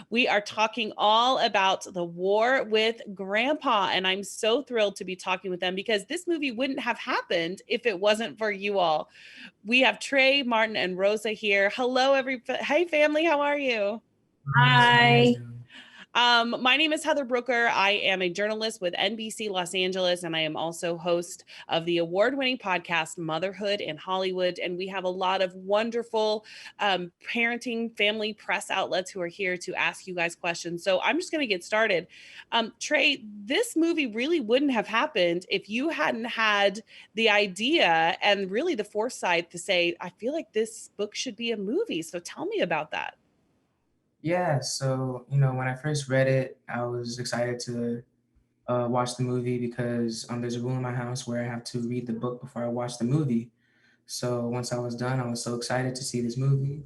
We are talking all about The War with Grandpa, and I'm so thrilled to be talking with them because this movie wouldn't have happened if it wasn't for you all. We have Trey, Martin, and Rosa here. Hello, Hey, family, how are you? Hi. My name is Heather Brooker. I am a journalist with NBC Los Angeles, and I am also host of the award-winning podcast Motherhood in Hollywood. And we have a lot of wonderful parenting family press outlets who are here to ask you guys questions. So I'm just going to get started. Trey, this movie really wouldn't have happened if you hadn't had the idea and really the foresight to say, I feel like this book should be a movie. So tell me about that. Yeah, so when I first read it, I was excited to watch the movie because there's a rule in my house where I have to read the book before I watch the movie. So once I was done, I was so excited to see this movie,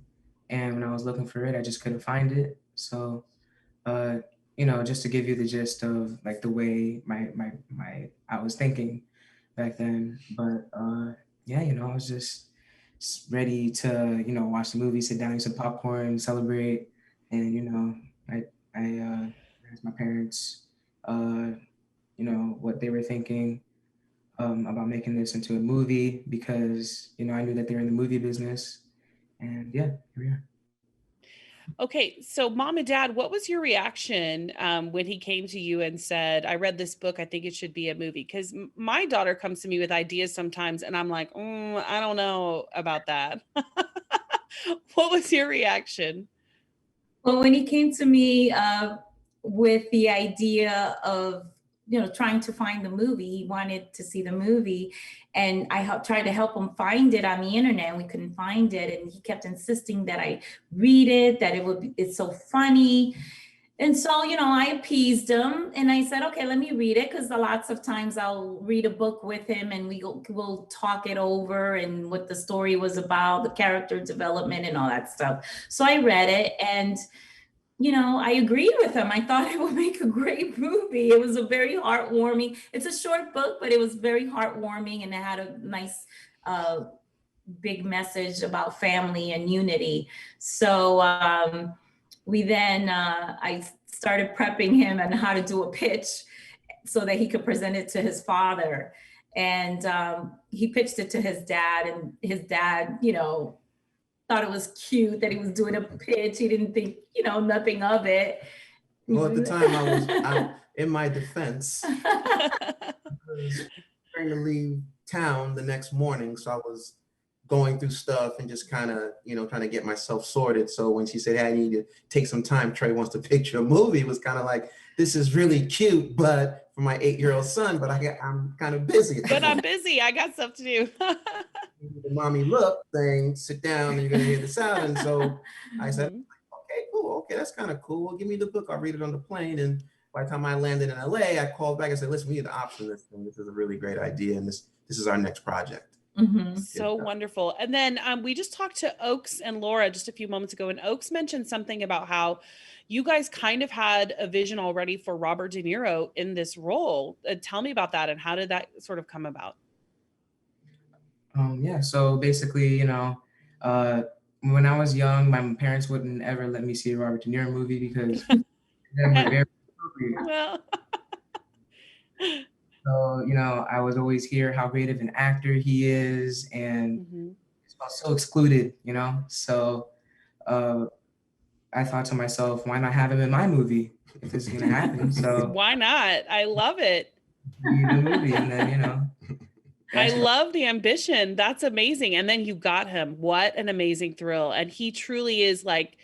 and when I was looking for it, I just couldn't find it. So uh, just to give you the gist of like the way my I was thinking back then, but yeah, I was just ready to watch the movie, sit down, eat some popcorn, celebrate, and I asked my parents, what they were thinking about making this into a movie because I knew that they were in the movie business, and yeah, here we are. Okay, so mom and dad, what was your reaction when he came to you and said, I read this book, I think it should be a movie? Because my daughter comes to me with ideas sometimes, and I'm like, I don't know about that. What was your reaction? Well, when he came to me with the idea of trying to find the movie, he wanted to see the movie, and tried to help him find it on the internet, and we couldn't find it, and he kept insisting that I read it, that it's so funny. And so, I appeased him and I said, okay, let me read it. Because lots of times I'll read a book with him and we'll talk it over and what the story was about, the character development and all that stuff. So I read it and, I agreed with him. I thought it would make a great movie. It was a very heartwarming, it's a short book, but it was very heartwarming and it had a nice, big message about family and unity. So, we then I started prepping him on how to do a pitch so that he could present it to his father, and he pitched it to his dad, and his dad thought it was cute that he was doing a pitch. He didn't think nothing of it. Well, at the time I in my defense, I was trying to leave town the next morning, so I was going through stuff and just kind of, trying to get myself sorted. So when she said, hey, I need to take some time, Trey wants to picture a movie, it was kind of like, this is really cute, but for my 8-year-old son, but I'm kind of busy. But I'm busy, I got stuff to do. The mommy look saying, sit down and you're gonna hear this out. And so I said, okay, cool, okay, that's kind of cool. Well, give me the book, I'll read it on the plane. And by the time I landed in LA, I called back and said, listen, we need to option this thing. This is a really great idea. And this is our next project. Mm-hmm. So wonderful. And then we just talked to Oaks and Laura just a few moments ago, and Oaks mentioned something about how you guys kind of had a vision already for Robert De Niro in this role. Tell me about that, and how did that sort of come about? Yeah, so basically, when I was young, my parents wouldn't ever let me see a Robert De Niro movie because they're very appropriate. Well. So, I would always hear how great of an actor he is, and I was so excluded, So I thought to myself, why not have him in my movie if this is going to happen? So why not? I love it. The movie, and then, I love the ambition. That's amazing. And then you got him. What an amazing thrill. And he truly is like,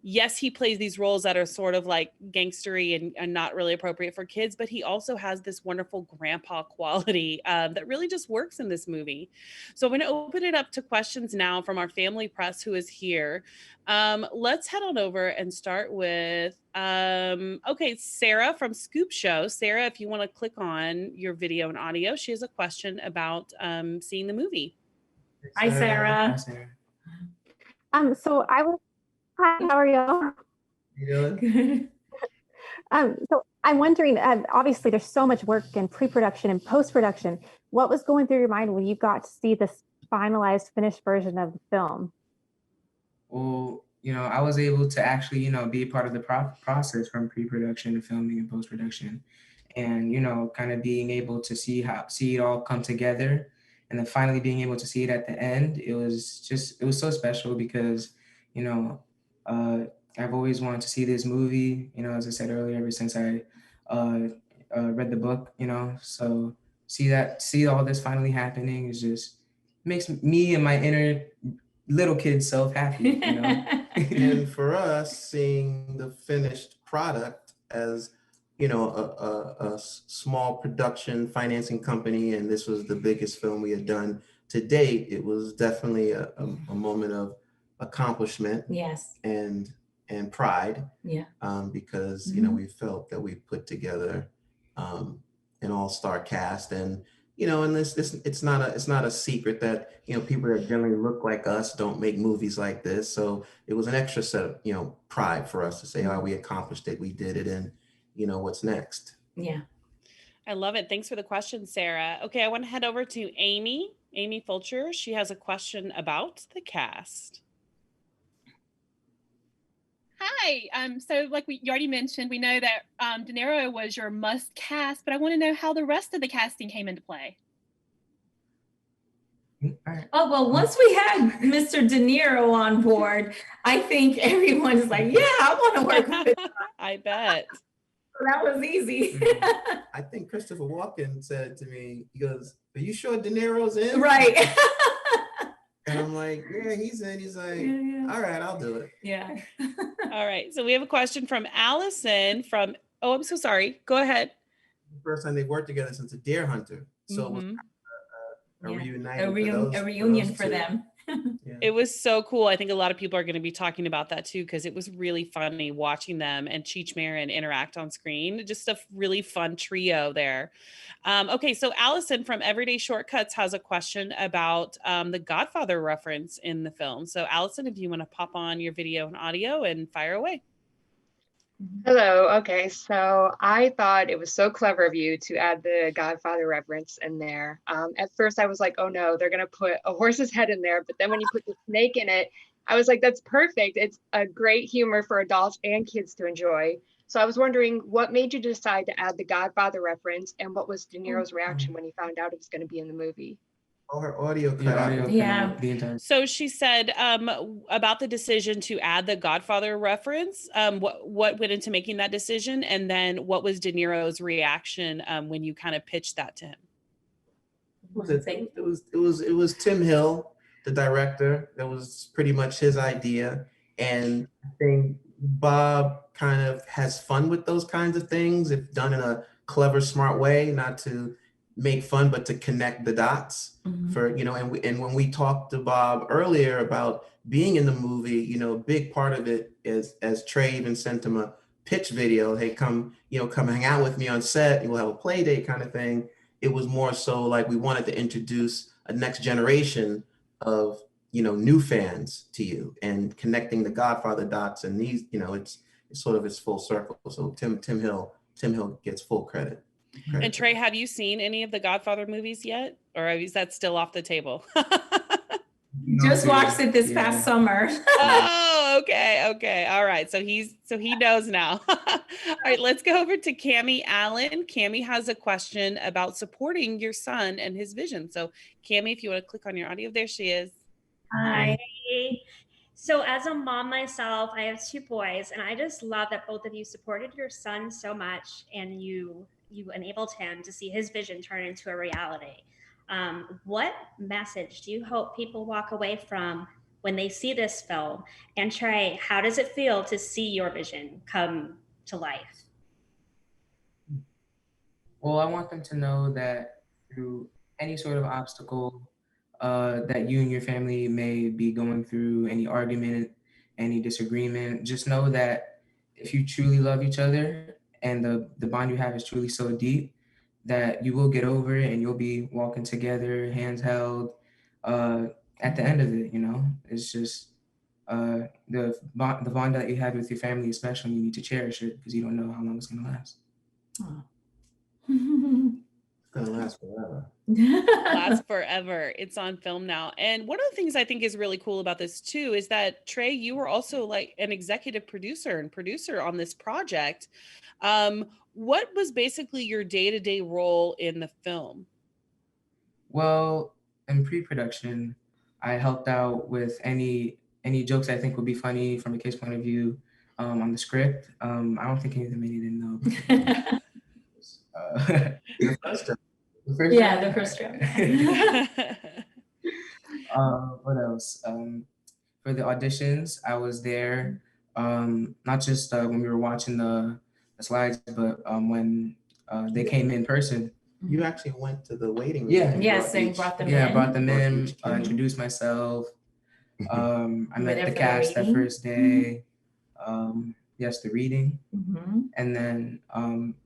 yes, he plays these roles that are sort of like gangstery and not really appropriate for kids, but he also has this wonderful grandpa quality that really just works in this movie. So I'm going to open it up to questions now from our family press who is here. Let's head on over and start with, okay, Sarah from Scoop Show. Sarah, if you want to click on your video and audio, she has a question about seeing the movie. Hi, Sarah. Hi, Sarah. Hi, how are you? You doing? So I'm wondering, obviously there's so much work in pre-production and post-production. What was going through your mind when you got to see this finalized, finished version of the film? Well, I was able to actually, be a part of the process from pre-production to filming and post-production, and kind of being able to see it all come together, and then finally being able to see it at the end. It was so special because, you know, uh, I've always wanted to see this movie. As I said earlier, ever since I uh, read the book. So see all this finally happening is just makes me and my inner little kid self happy. And for us, seeing the finished product as small production financing company, and this was the biggest film we had done to date, it was definitely a moment of accomplishment. Yes. And pride. Yeah. Because Mhm. we felt that we put together an all-star cast, and this it's not a secret that people that generally look like us don't make movies like this. So it was an extra set of pride for us to say, oh, we accomplished it, we did it, and what's next. Yeah. I love it. Thanks for the question, Sarah. Okay, I want to head over to Amy Fulcher. She has a question about the cast. Hi. So like you already mentioned, we know that De Niro was your must cast, but I want to know how the rest of the casting came into play. Oh, well, once we had Mr. De Niro on board, I think everyone's like, yeah, I want to work with him. I bet. That was easy. I think Christopher Walken said to me, he goes, "Are you sure De Niro's in?" Right. And I'm like, "Yeah, he's in." He's like, "All right, I'll do it." Yeah. All right. So we have a question from Allison from, oh, I'm so sorry. Go ahead. The first time they worked together since a Deer Hunter. So it was a reunion for them. Yeah. It was so cool. I think a lot of people are going to be talking about that too, because it was really funny watching them and Cheech Marin interact on screen. Just a really fun trio there. Okay, so Allison from Everyday Shortcuts has a question about the Godfather reference in the film. So Allison, if you want to pop on your video and audio and fire away. Hello. Okay, so I thought it was so clever of you to add the Godfather reference in there. At first, I was like, "Oh no, they're gonna put a horse's head in there," but then when you put the snake in it, I was like, "That's perfect. It's a great humor for adults and kids to enjoy." So I was wondering, what made you decide to add the Godfather reference, and what was De Niro's reaction when he found out it was going to be in the movie? Oh, her audio cut out. Yeah. The entire. So she said about the decision to add the Godfather reference. What went into making that decision, and then what was De Niro's reaction when you kind of pitched that to him? It was Tim Hill, the director. That was pretty much his idea, and I think Bob kind of has fun with those kinds of things if done in a clever, smart way, not to make fun, but to connect the dots. For and when we talked to Bob earlier about being in the movie, a big part of it is, as Trey even sent him a pitch video, "Hey, come hang out with me on set, we'll have a play date," kind of thing. It was more so like we wanted to introduce a next generation of new fans to you, and connecting the Godfather dots, and these it's sort of it's full circle. So Tim Hill gets full credit. And Trey, have you seen any of the Godfather movies yet, or is that still off the table? Just watched it this past summer. Oh, okay. All right. So he knows now. All right, let's go over to Cammie Allen. Cammie has a question about supporting your son and his vision. So Cammie, if you want to click on your audio, there she is. Hi. So as a mom myself, I have two boys, and I just love that both of you supported your son so much, and you enabled him to see his vision turn into a reality. What message do you hope people walk away from when they see this film? And Trey, how does it feel to see your vision come to life? Well, I want them to know that through any sort of obstacle that you and your family may be going through, any argument, any disagreement, just know that if you truly love each other and the bond you have is truly so deep, that you will get over it and you'll be walking together, hands held. At the end of it, it's just the bond that you have with your family is special, and you need to cherish it because you don't know how long it's gonna last. gonna last forever. Lasts forever. It's on film now. And one of the things I think is really cool about this too is that Trey, you were also like an executive producer and producer on this project. What was basically your day-to-day role in the film? Well, in pre-production, I helped out with any jokes I think would be funny from a kid's point of view on the script. I don't think any of them made it in though. The first time. Yeah, the first round. What else? For the auditions, I was there, not just when we were watching the slides, but when they came in person. You actually went to the waiting room. Yeah. and Yes, and each- brought them Yeah, I in. brought them Brought in, each kid. introduced myself. I You were met there the for the cast that reading? first day. Yes, the reading. Mm-hmm. And then,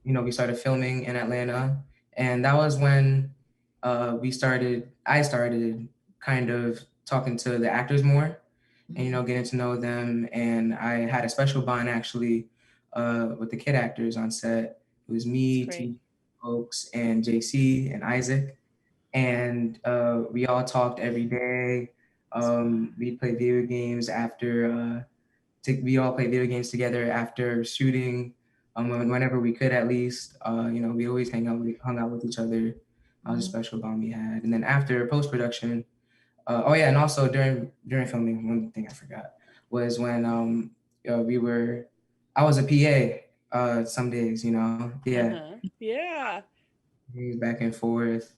we started filming in Atlanta. And that was when I started kind of talking to the actors more and, getting to know them. And I had a special bond actually with the kid actors on set. It was me, That's great. T. Oaks, and JC and Isaac. And we all talked every day. We'd play video games after, we all played video games together after shooting. Whenever we could, at least, we always hung out with each other. That was a special bond we had. And then after post production, and also during filming, one thing I forgot was when I was a PA some days, Yeah. back and forth.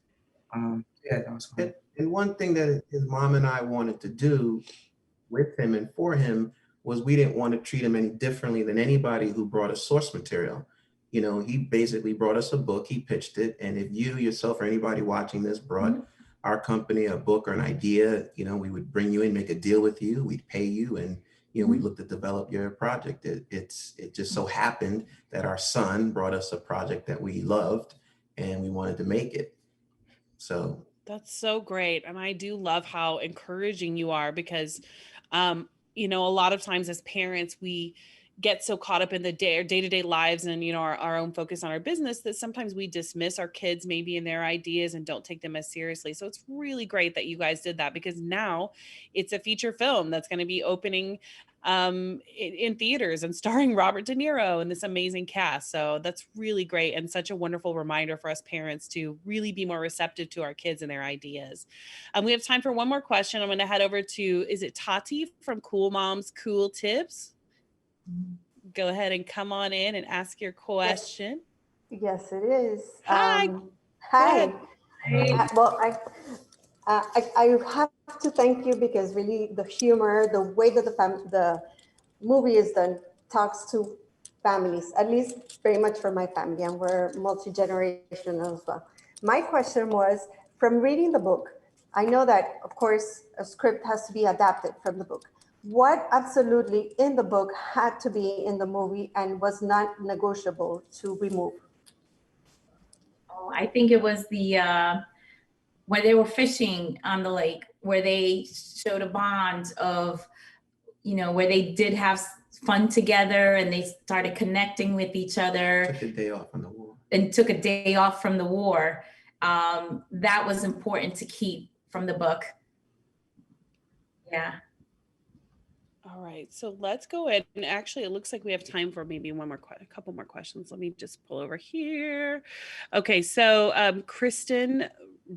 That was fun. And one thing that his mom and I wanted to do with him and for him was we didn't want to treat him any differently than anybody who brought us source material. He basically brought us a book, he pitched it. And if you yourself or anybody watching this brought our company a book or an idea, we would bring you in, make a deal with you, we'd pay you, and we'd look to develop your project. It just so happened that our son brought us a project that we loved and we wanted to make it. So that's so great. And I do love how encouraging you are because, a lot of times as parents, we get so caught up in the day-to-day lives and, our own focus on our business that sometimes we dismiss our kids maybe in their ideas and don't take them as seriously. So it's really great that you guys did that because now it's a feature film that's going to be opening in theaters and starring Robert De Niro and this amazing cast. So that's really great and such a wonderful reminder for us parents to really be more receptive to our kids and their ideas. We have time for one more question. I'm going to head over to, is it Tati from Cool Moms Cool Tips? Go ahead and come on in and ask your question. Yes, it is. Hi. Hi. Well, I have to thank you because really the humor, the way that the movie is done talks to families, at least very much for my family, and we're multi-generational as well. My question was, from reading the book, I know that, of course, a script has to be adapted from the book. What absolutely in the book had to be in the movie and was not negotiable to remove? Oh, I think it was the where they were fishing on the lake, where they showed a bond of, where they did have fun together and they started connecting with each other. Took a day off from the war. And took a day off from the war. That was important to keep from the book. Yeah. All right, so let's go ahead. And actually, it looks like we have time for maybe a couple more questions. Let me just pull over here. Okay, so Kristen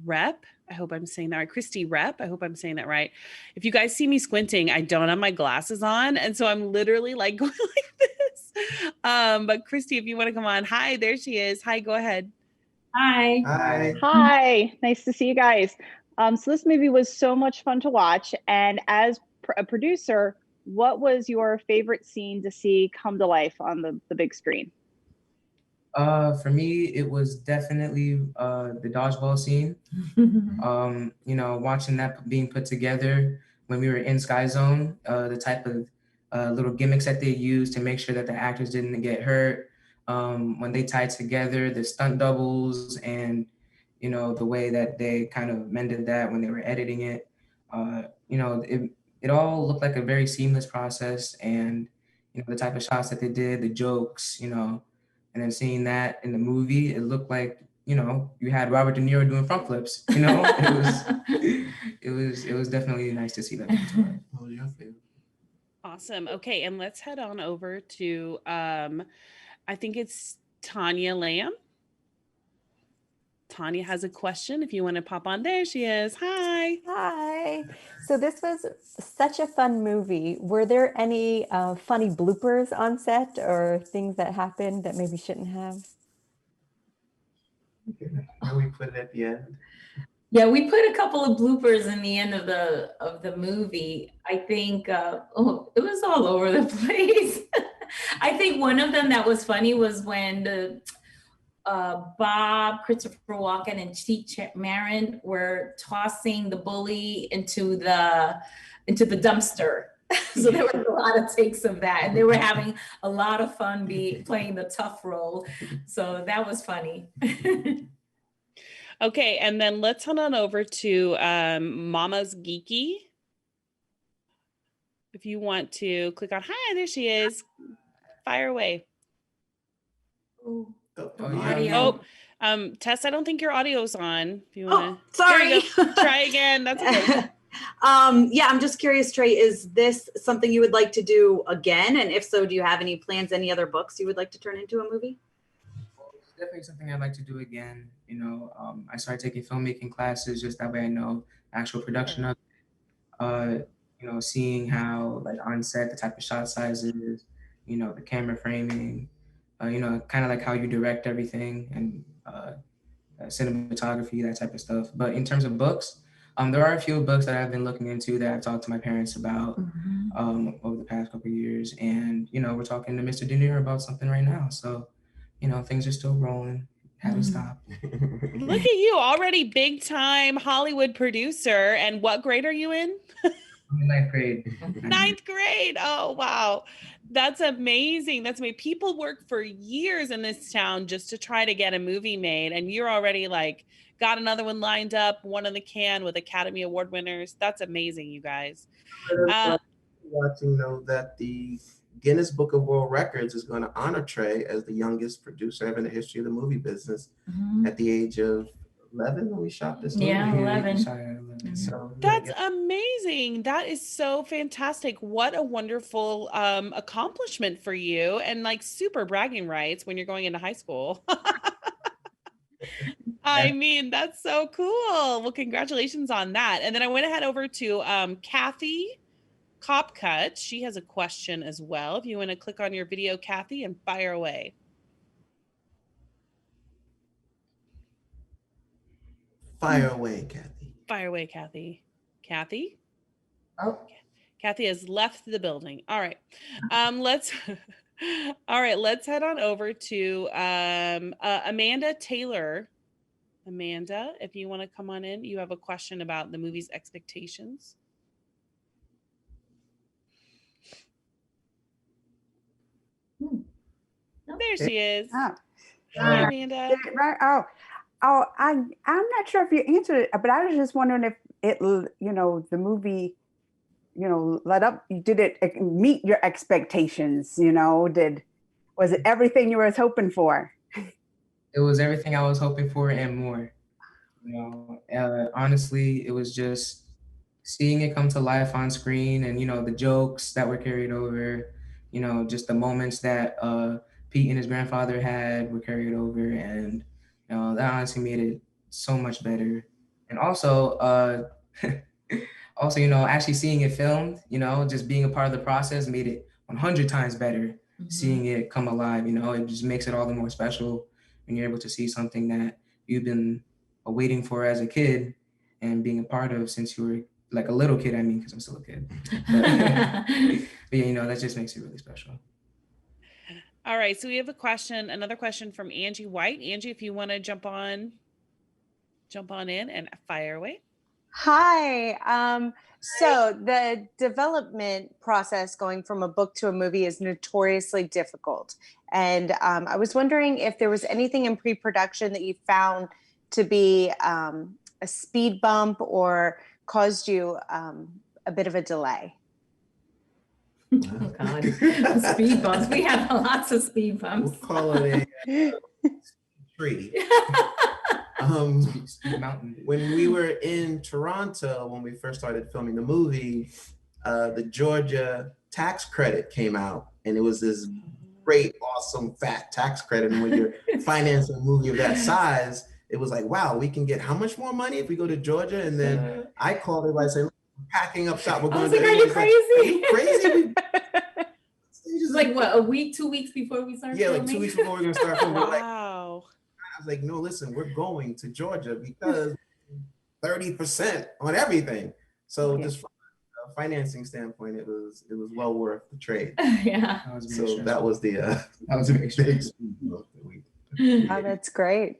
Rep, I hope I'm saying that right. Christy Rep, I hope I'm saying that right. If you guys see me squinting, I don't have my glasses on. And so I'm literally like going like this. But Christy, if you want to come on. Hi, there she is. Hi, go ahead. Hi. Hi. Hi, nice to see you guys. So this movie was so much fun to watch. And as a producer, what was your favorite scene to see come to life on the big screen? For me, it was definitely the dodgeball scene. Watching that being put together when we were in Sky Zone, the type of little gimmicks that they used to make sure that the actors didn't get hurt. When they tied together the stunt doubles and, the way that they kind of mended that when they were editing it, it all looked like a very seamless process. And, the type of shots that they did, the jokes, and then seeing that in the movie, it looked like, you know, you had Robert De Niro doing front flips, you know, it was definitely nice to see that. What was your favorite? Awesome. Okay, and let's head on over to I think it's Tanya Lamb. Tanya has a question. If you want to pop on, there she is. Hi. Hi. So this was such a fun movie. Were there any funny bloopers on set or things that happened that maybe shouldn't have? Where we put it at the end. Yeah, we put a couple of bloopers in the end of the movie. I think it was all over the place. I think one of them that was funny was when the Bob, Christopher Walken, and Cheech Marin were tossing the bully into the dumpster. So there was a lot of takes of that, and they were having a lot of fun playing the tough role. So that was funny. Okay, and then let's head on over to Mama's Geeky. If you want to click on, hi, there she is. Fire away. Ooh. Oh, Tess, I don't think your audio's on. If you want to, sorry. Try again. That's okay. Yeah, I'm just curious, Trey, is this something you would like to do again? And if so, do you have any plans, any other books you would like to turn into a movie? Well, it's definitely something I'd like to do again. You know, I started taking filmmaking classes just that way I know actual production of it. You know, seeing how like on set the type of shot sizes, you know, the camera framing, you know, kind of like how you direct everything and cinematography, that type of stuff. But in terms of books, there are a few books that I've been looking into that I've talked to my parents about over the past couple of years. And, you know, we're talking to Mr. De Niro about something right now. So, you know, things are still rolling. Haven't stopped. Look at you, already big time Hollywood producer. And what grade are you in? Ninth grade. Ninth grade. Oh, wow. That's amazing. That's amazing. People work for years in this town just to try to get a movie made. And you're already like, got another one lined up, one in the can with Academy Award winners. That's amazing, you guys. Watching, know that the Guinness Book of World Records is going to honor Trey as the youngest producer ever in the history of the movie business at the age of 11 when we shot this movie. Yeah, 11. So that's amazing. That is so fantastic. What a wonderful accomplishment for you, and like super bragging rights when you're going into high school. I mean, that's so cool. Well, congratulations on that. And then I went ahead over to Kathy Copcut. She has a question as well. If you want to click on your video, Kathy, and fire away. Fire away, Kathy. Fire away, Kathy. Kathy? Oh. Kathy has left the building. All right. Let's head on over to Amanda Taylor. Amanda, if you want to come on in, you have a question about the movie's expectations. There she is. Oh. Hi, Amanda. I'm not sure if you answered it, but I was just wondering if it, you know, the movie, you know, did it meet your expectations? You know, was it everything you were hoping for? It was everything I was hoping for and more. You know, honestly, it was just seeing it come to life on screen, and you know, the jokes that were carried over, you know, just the moments that Pete and his grandfather had were carried over, and you know, that honestly made it so much better. And also, also, you know, actually seeing it filmed, you know, just being a part of the process made it 100 times better. Seeing it come alive, you know, it just makes it all the more special when you're able to see something that you've been waiting for as a kid and being a part of since you were like a little kid. I mean, because I'm still a kid. But yeah, you know, that just makes it really special. All right, so we have another question from Angie White. Angie, if you want to jump on in and fire away. Hi. So the development process going from a book to a movie is notoriously difficult. And I was wondering if there was anything in pre-production that you found to be a speed bump or caused you a bit of a delay. Oh God, speed bumps. We have lots of speed bumps. We'll call it a tree. Mountain. When we were in Toronto, when we first started filming the movie, the Georgia tax credit came out, and it was this great, awesome, fat tax credit. And when you're financing a movie of that size, it was like, wow, we can get how much more money if we go to Georgia? And then I called everybody and said, we're packing up shop. We're going to. Are you crazy? Are you crazy? It's like what, a week, 2 weeks before we start filming? Like 2 weeks before we're gonna start filming. Wow. I was like, no, listen, we're going to Georgia because 30% on everything. So just from a financing standpoint, it was well worth the trade. Yeah. That was a big experience. Oh, that's great.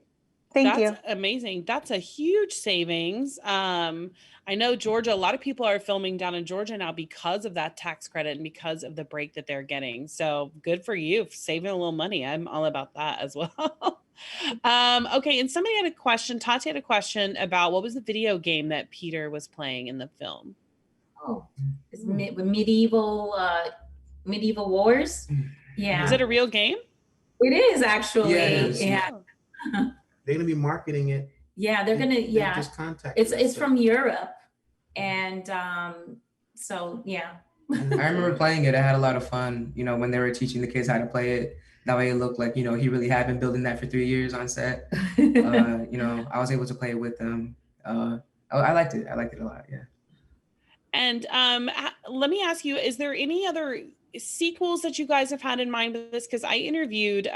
Thank you. That's amazing. That's a huge savings. I know Georgia, a lot of people are filming down in Georgia now because of that tax credit and because of the break that they're getting. So good for you, saving a little money. I'm all about that as well. Okay, and somebody had a question, Tati had a question about what was the video game that Peter was playing in the film? Oh, it's medieval wars. Yeah. Is it a real game? It is actually. Yeah. They're gonna be marketing it. Yeah, they're gonna. Yeah, just contact. It's from Europe, and so yeah. I remember playing it. I had a lot of fun. You know, when they were teaching the kids how to play it, that way it looked like, you know, he really had been building that for 3 years on set. You know, I was able to play with them. I liked it. I liked it a lot. Yeah. And let me ask you: is there any other sequels that you guys have had in mind with this? Because I interviewed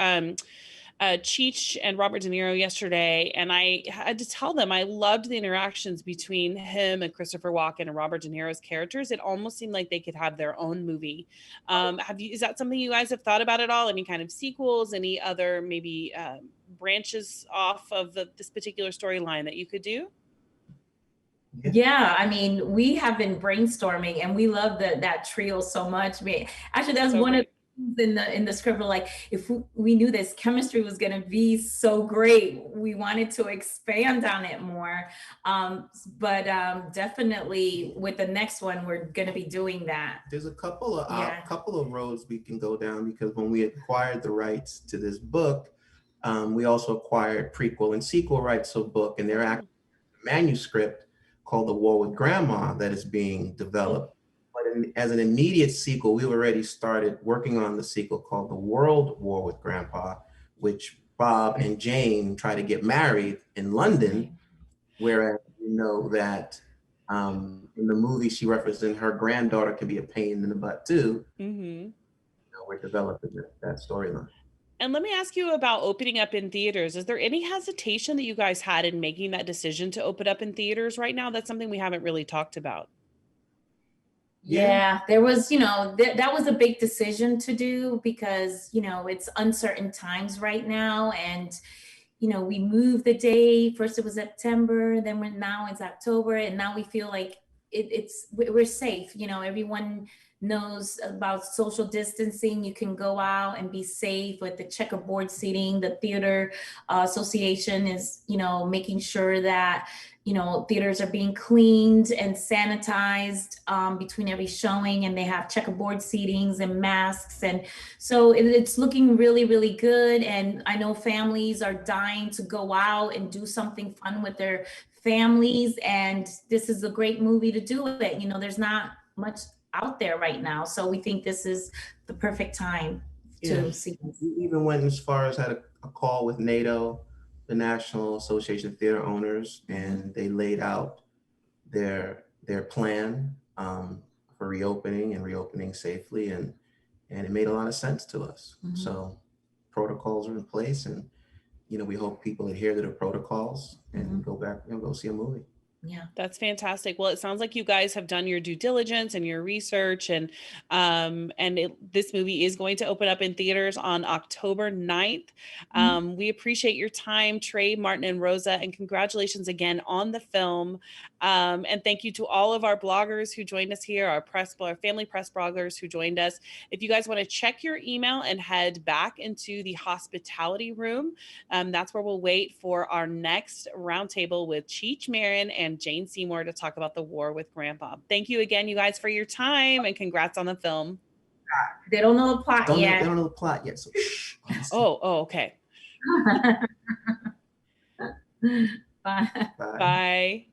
Cheech and Robert De Niro yesterday, and I had to tell them I loved the interactions between him and Christopher Walken and Robert De Niro's characters. It almost seemed like they could have their own movie. Is that something you guys have thought about at all? Any kind of sequels? Any other maybe branches off of this particular storyline that you could do? Yeah, I mean, we have been brainstorming, and we love that trio so much. Actually, that's one of in the script, like if we knew this chemistry was going to be so great, we wanted to expand on it more, but definitely with the next one we're going to be doing that. There's a couple of roads we can go down, because when we acquired the rights to this book, we also acquired prequel and sequel rights to a book, and they're actually a manuscript called The War with Grandma that is being developed. But as an immediate sequel, we already started working on the sequel called The World War with Grandpa, which Bob and Jane try to get married in London, whereas you know that in the movie she referenced her granddaughter could be a pain in the butt too. Mm-hmm. You know, we're developing that storyline. And let me ask you about opening up in theaters. Is there any hesitation that you guys had in making that decision to open up in theaters right now? That's something we haven't really talked about. Yeah, there was, you know, that was a big decision to do, because, you know, it's uncertain times right now. And, you know, we moved the day. First it was September, then now it's October. And now we feel like we're safe. You know, everyone knows about social distancing. You can go out and be safe with the checkerboard seating. The theater association is, you know, making sure that, you know, theaters are being cleaned and sanitized between every showing, and they have checkerboard seatings and masks. And so it's looking really, really good. And I know families are dying to go out and do something fun with their families. And this is a great movie to do it. You know, there's not much out there right now. So we think this is the perfect time to see this. We even went as far as had a call with NATO, the National Association of Theater Owners, and they laid out their plan for reopening safely, and it made a lot of sense to us. Mm-hmm. So protocols are in place, and you know, we hope people adhere to the protocols and go back, you know, go see a movie. Yeah, that's fantastic. Well, it sounds like you guys have done your due diligence and your research, and this movie is going to open up in theaters on October 9th. We appreciate your time, Trey, Martin, and Rosa, and congratulations again on the film. And thank you to all of our bloggers who joined us here, our family press bloggers who joined us. If you guys want to check your email and head back into the hospitality room, that's where we'll wait for our next roundtable with Cheech Marin and Jane Seymour to talk about The War with Grandpa. Thank you again, you guys, for your time, and congrats on the film. They don't know the plot yet. They don't know the plot yet. So oh, okay. Bye. Bye. Bye.